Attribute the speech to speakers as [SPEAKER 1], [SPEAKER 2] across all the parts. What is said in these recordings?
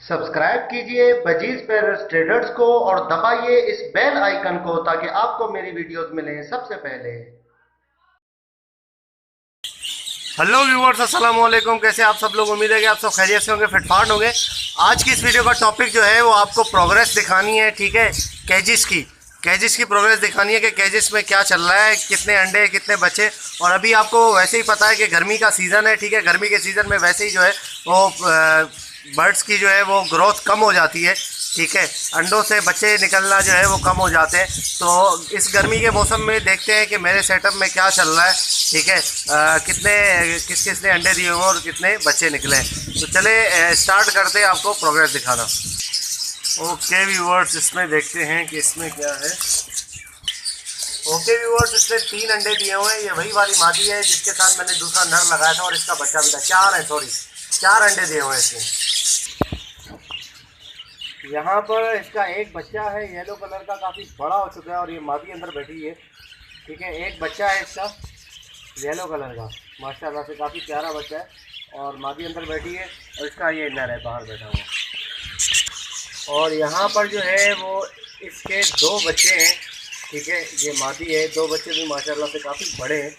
[SPEAKER 1] Subscribe कीजिए budgies पेरस traders को और दबाइए इस बेल आइकन को ताकि आपको मेरी वीडियोस मिलें सबसे पहले। हेलो व्यूअर्स, अस्सलाम वालेकुम। कैसे आप सब लोग? उम्मीद है कि आप सब खैरियत से होंगे, फिटफाट होंगे। आज की इस वीडियो का टॉपिक जो है वो आपको प्रोग्रेस दिखानी है, ठीक है। कैजिस की प्रोग्रेस दिखानी है कि कैजिस में क्या चल रहा है, कितने अंडे कितने बच्चे। और अभी आपको वैसे ही पता है कि गर्मी का सीज़न है, ठीक है। गर्मी के सीज़न में वैसे ही जो है वो बर्ड्स की जो है वो ग्रोथ कम हो जाती है, ठीक है। अंडों से बच्चे निकलना जो है वो कम हो जाते हैं। तो इस गर्मी के मौसम में देखते हैं कि मेरे सेटअप में क्या चल रहा है, ठीक है। कितने किस ने अंडे दिए हों और कितने बच्चे निकले हैं। तो चले स्टार्ट करते हैं आपको प्रोग्रेस दिखाना। ओके व्यूअर्स, इसमें देखते हैं कि इसमें क्या है। ओके व्यूअर्स, इसने 3 अंडे दिए हुए हैं। ये वही वाली मादी है जिसके साथ मैंने दूसरा नर लगाया था और इसका बच्चा भी था। 4 है, सॉरी 4 अंडे दिए हुए हैं इसने। यहाँ पर इसका एक बच्चा है येलो कलर का, काफ़ी बड़ा हो चुका है और ये मादी अंदर बैठी है, ठीक है। एक बच्चा है इसका येलो कलर का, माशाल्लाह से काफ़ी प्यारा बच्चा है और मादी अंदर बैठी है और इसका ये नर है बाहर बैठा हुआ। और यहाँ पर जो है वो इसके 2 बच्चे हैं, ठीक है। ये मादी है, 2 बच्चे भी माशाल्लाह से काफ़ी बड़े हैं।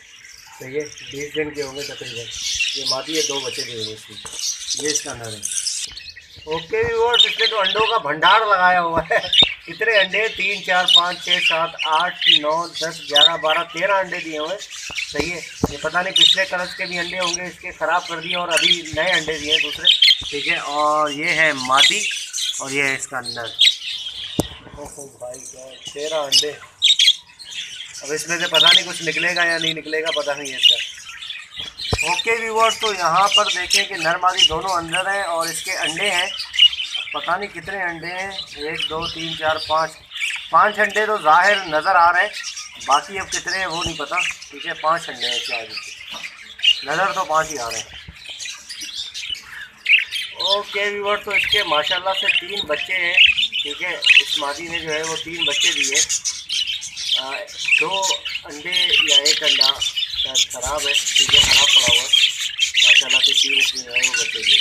[SPEAKER 1] तो ये 20 दिन के होंगे तकरीबन। ये मादी है, 2 बच्चे भी होंगे इसकी। ये इसका नर है। ओके व्यूअर्स, इसने तो अंडों का भंडार लगाया हुआ है। कितने अंडे? 3 4 5 6 7 8 9 10 11 12 13 अंडे दिए हुए। सही है। ये पता नहीं पिछले तरफ के भी अंडे होंगे इसके, ख़राब कर दिए और अभी नए अंडे दिए हैं दूसरे, ठीक है। और ये है मादी और ये है इसका नर। ओहो भाई साहब, 13 अंडे। अब इसमें से पता नहीं कुछ निकलेगा या नहीं निकलेगा, पता नहीं है इसका। ओके व्यूअर्स, तो यहाँ पर देखें कि नर मादी दोनों अंदर हैं और इसके अंडे हैं। पता नहीं कितने अंडे हैं, 1 2 3 4 5 अंडे तो ज़ाहिर नज़र आ रहे हैं, बाकी अब कितने हैं वो नहीं पता, ठीक है। 5 अंडे हैं शायद, नज़र तो 5 ही आ रहे हैं। ओके व्यूअर्स, तो इसके माशाल्लाह से 3 बच्चे हैं, ठीक है। इस मादी ने जो है वो 3 बच्चे दिए। 2 अंडे या 1 अंडा शायद ख़राब है, ठीक है, ख़राब पड़ा हुआ है। माशाल्लाह से 3 इसमें जो है वो बच्चे दिए।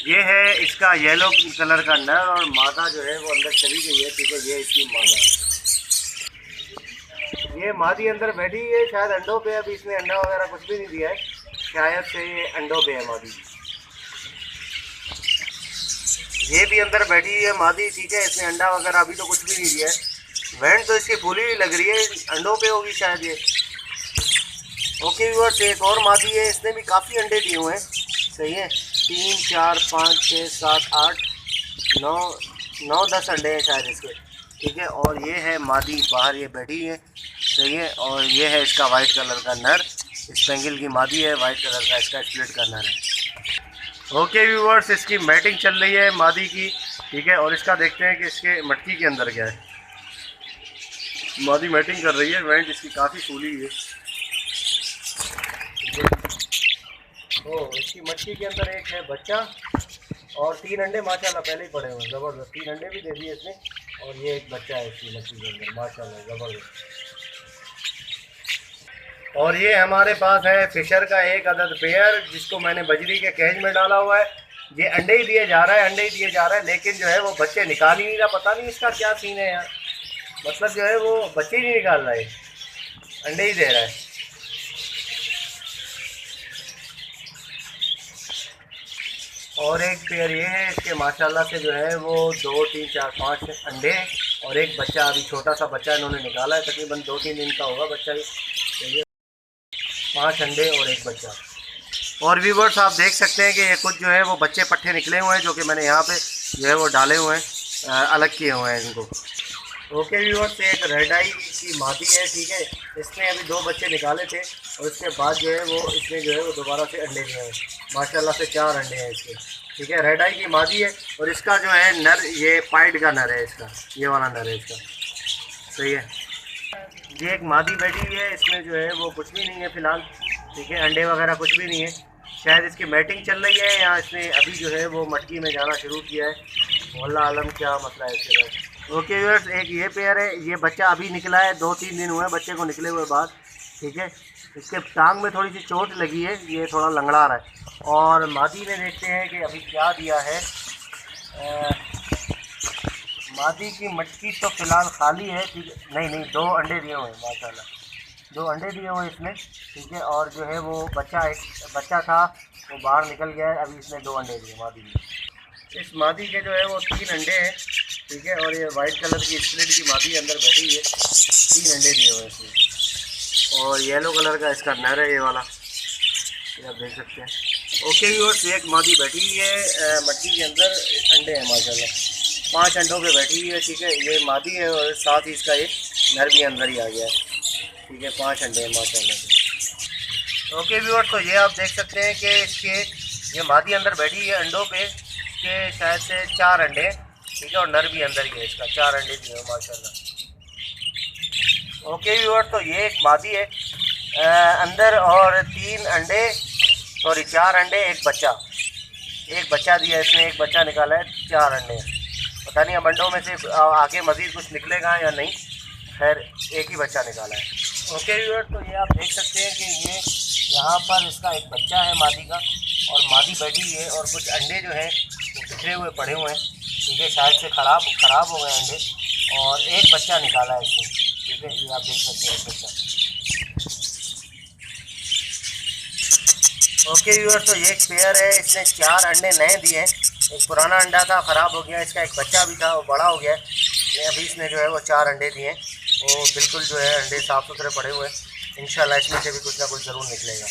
[SPEAKER 1] ये है इसका येलो कलर का नर और मादा जो है वो अंदर चली गई है, ठीक है। ये इसकी मादा, ये मादी अंदर बैठी है शायद अंडों पे। अभी इसने अंडा वगैरह कुछ भी नहीं दिया है, शायद से ये अंडों पे है मादी। ये भी अंदर बैठी है मादी, ठीक है। इसने अंडा वगैरह अभी तो कुछ भी नहीं दिया है। वैन तो इसकी फूली लग रही है, अंडों पे होगी शायद ये। ओके व्यूअर्स, एक और मादी है, इसने भी काफ़ी अंडे दिए हुए हैं। सही है। 3 4 5 6 7 8 9 10 अंडे हैं शायद इसके, ठीक है। और ये है मादी बाहर ये बैठी है, सही है। और ये है इसका वाइट कलर का नर, स्पेंगल की मादी है, वाइट कलर का इसका स्प्लिट का नर है। ओके व्यूअर्स, इसकी मैटिंग चल रही है मादी की, ठीक है। और इसका देखते हैं कि इसके मटकी के अंदर क्या है। मादी मैटिंग कर रही है, वेंट इसकी काफ़ी फूली है। ओह, इसकी मटकी के अंदर एक है बच्चा और 3 अंडे माशाल्लाह पहले ही पड़े हुए हैं, ज़बरदस्त। 3 अंडे भी दे दिए इसने और ये एक बच्चा है इसकी मटकी के अंदर, माशाल्लाह ज़बरदस्त। और ये हमारे पास है फिशर का एक अदद पेयर, जिसको मैंने बजरी के कैज में डाला हुआ है। ये अंडे ही दिए जा रहा है, अंडे ही दिए जा रहा है, लेकिन जो है वो बच्चे निकाल ही नहीं रहा। पता नहीं इसका क्या सीन है यार, मतलब जो है वो बच्चे ही नहीं निकाल रहा है, अंडे ही दे रहा है। और एक पेयर ये है, इसके माशाल्लाह से जो है वो 2 3 4 5 अंडे हैं और एक बच्चा, अभी छोटा सा बच्चा इन्होंने निकाला है, तकरीबन 2 3 दिन का होगा बच्चा। तो ये 5 अंडे और एक बच्चा। और व्यूअर्स, आप देख सकते हैं कि ये कुछ जो है वो बच्चे पट्टे निकले हुए हैं, जो कि मैंने यहाँ पे जो है वो डाले हुए हैं, अलग किए हुए हैं इनको। ओके व्यूअर्स, एक रेड आई की मादी है, ठीक है। इसने अभी 2 बच्चे निकाले थे और उसके बाद जो है वो इसने जो है वो दोबारा से अंडे दिए हैं। माशाल्लाह से 4 अंडे हैं इसके, ठीक है। रेड आई की मादी है और इसका जो है नर, ये पाइड का नर है इसका, ये वाला नर है इसका, सही है। ये एक मादी बैठी हुई है, इसमें जो है वो कुछ भी नहीं है फ़िलहाल, ठीक है। अंडे वगैरह कुछ भी नहीं है, शायद इसकी मैटिंग चल रही है या इसने अभी जो है वो मटकी में जाना शुरू किया है। वल्लाह आलम क्या मसला है इसके बाद। ओके व्यूअर्स, एक ये पेयर है, ये बच्चा अभी निकला है, 2 3 दिन हुए बच्चे को निकले हुए बाद, ठीक है। इसके टांग में थोड़ी सी चोट लगी है, ये थोड़ा लंगड़ा रहा है। और मादी में देखते हैं कि अभी क्या दिया है। मादी की मटकी तो फ़िलहाल खाली है, ठीक है। नहीं, 2 अंडे दिए हुए हैं माशाल्लाह, 2 अंडे दिए हुए हैं इसने, ठीक है। और जो है वो एक बच्चा था वो बाहर निकल गया है, अभी इसने 2 अंडे दिए मादी में। इस मादी के जो है वो 3 अंडे हैं, ठीक है। और ये वाइट कलर की स्प्लिट की मादी अंदर बैठी है, 3 अंडे दिए हुए हैं इसने। और येलो कलर का इसका नर है ये वाला, ये आप देख सकते हैं। ओके व्यूअर्स, एक मादी बैठी हुई है मटकी के अंदर, अंडे हैं माशाल्लाह, 5 अंडों पे बैठी हुई है, ठीक है। ये मादी है और साथ ही इसका एक नर भी अंदर ही आ गया है, ठीक है। 5 अंडे हैं माशाल्लाह से। ओके व्यूअर्स, तो ये आप देख सकते हैं कि इसके ये मादी अंदर बैठी है अंडों पे, के शायद से 4 अंडे, ठीक है। और नर भी अंदर ही है इसका, 4 अंडे भी है माशाल्लाह। ओके व्यूअर्स, तो ये एक मादी है अंदर, और 3 अंडे, सॉरी 4 अंडे, एक बच्चा दिया इसने, एक बच्चा निकाला है, 4 अंडे। पता नहीं अब अंडों में से आगे मज़ीद कुछ निकलेगा या नहीं, खैर एक ही बच्चा निकाला है। ओके व्यूअर्स, तो ये आप देख सकते हैं कि ये यहाँ पर इसका एक बच्चा है मादी का, और मादी बैठी है, और कुछ अंडे जो हैं वो बिखरे हुए पड़े हुए हैं, ठीक है। शायद से ख़राब हो गए अंडे, और एक बच्चा निकाला है इसने, ठीक है। ये आप देख सकते हैं एक बच्चा। ओके व्यूअर्स, तो ये एक पेयर है, इसने 4 अंडे नए दिए हैं। एक पुराना अंडा था, ख़राब हो गया, इसका एक बच्चा भी था वो बड़ा हो गया है। अभी इसने जो है वो 4 अंडे दिए हैं, वो बिल्कुल जो है अंडे साफ़ सुथरे पड़े हुए हैं। इंशाल्लाह इसमें से भी कुछ ना कुछ ज़रूर निकलेगा।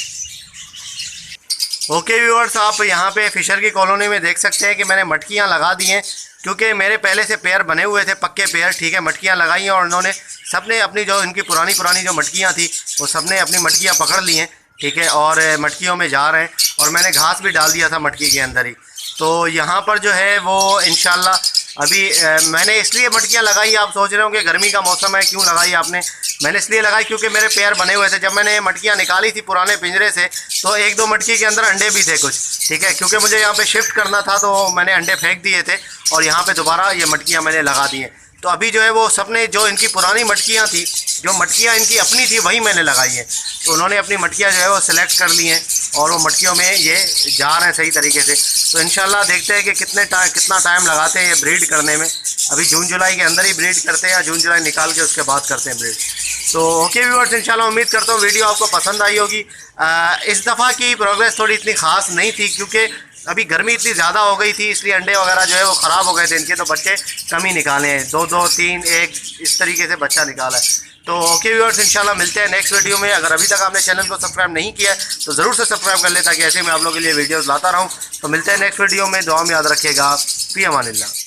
[SPEAKER 1] ओके व्यूअर्स, आप यहाँ पे फिशर की कॉलोनी में देख सकते हैं कि मैंने मटकियाँ लगा दी हैं, क्योंकि मेरे पहले से पेयर बने हुए थे, पक्के पेयर, ठीक है। मटकियाँ लगाई हैं और उन्होंने सबने अपनी जो इनकी पुरानी जो मटकियाँ थी वो सबने अपनी मटकियाँ पकड़ ली हैं, ठीक है। और मटकियों में जा रहे हैं, और मैंने घास भी डाल दिया था मटकी के अंदर ही। तो यहाँ पर जो है वो इंशाल्लाह अभी मैंने इसलिए मटकियाँ लगाई, आप सोच रहे होंगे गर्मी का मौसम है क्यों लगाई आपने। मैंने इसलिए लगाई क्योंकि मेरे पैर बने हुए थे। जब मैंने मटकियाँ निकाली थी पुराने पिंजरे से, तो 1-2 मटकी के अंदर अंडे भी थे कुछ, ठीक है। क्योंकि मुझे यहाँ पे शिफ्ट करना था तो मैंने अंडे फेंक दिए थे, और यहाँ पे दोबारा ये मटकियाँ मैंने लगा दी हैं। तो अभी जो है वो सबने जो इनकी पुरानी मटकियाँ थी, जो मटकियाँ इनकी अपनी थी, वही मैंने लगाई है। तो उन्होंने अपनी मटकियाँ जो है वो सिलेक्ट कर ली हैं, और वो मटकियों में ये जा रहे हैं सही तरीके से। तो इंशाल्लाह देखते हैं कि कितना टाइम लगाते हैं ये ब्रीड करने में। अभी जून जुलाई के अंदर ही ब्रीड करते हैं, या जून जुलाई निकाल के उसके बाद करते हैं ब्रीड। तो ओके व्यूअर्स, इंशाल्लाह उम्मीद करता हूँ वीडियो आपको पसंद आई होगी। इस दफ़ा की प्रोग्रेस थोड़ी इतनी ख़ास नहीं थी, क्योंकि अभी गर्मी इतनी ज़्यादा हो गई थी, इसलिए अंडे वगैरह जो है वो ख़राब हो गए थे इनके। तो बच्चे कम ही निकाले हैं, 2-2, 3, 1 इस तरीके से बच्चा निकाला है। तो ओके व्यूअर्स, इंशाल्लाह मिलते हैं नेक्स्ट वीडियो में। अगर अभी तक आपने चैनल को सब्सक्राइब नहीं किया तो ज़रूर से सब्सक्राइब कर लें, ताकि ऐसे मैं आप लोगों के लिए वीडियोज़ लाता रहूँ। तो मिलते हैं नेक्स्ट वीडियो में, दुआ में याद रखिएगा। फ़ी अमानिल्लाह।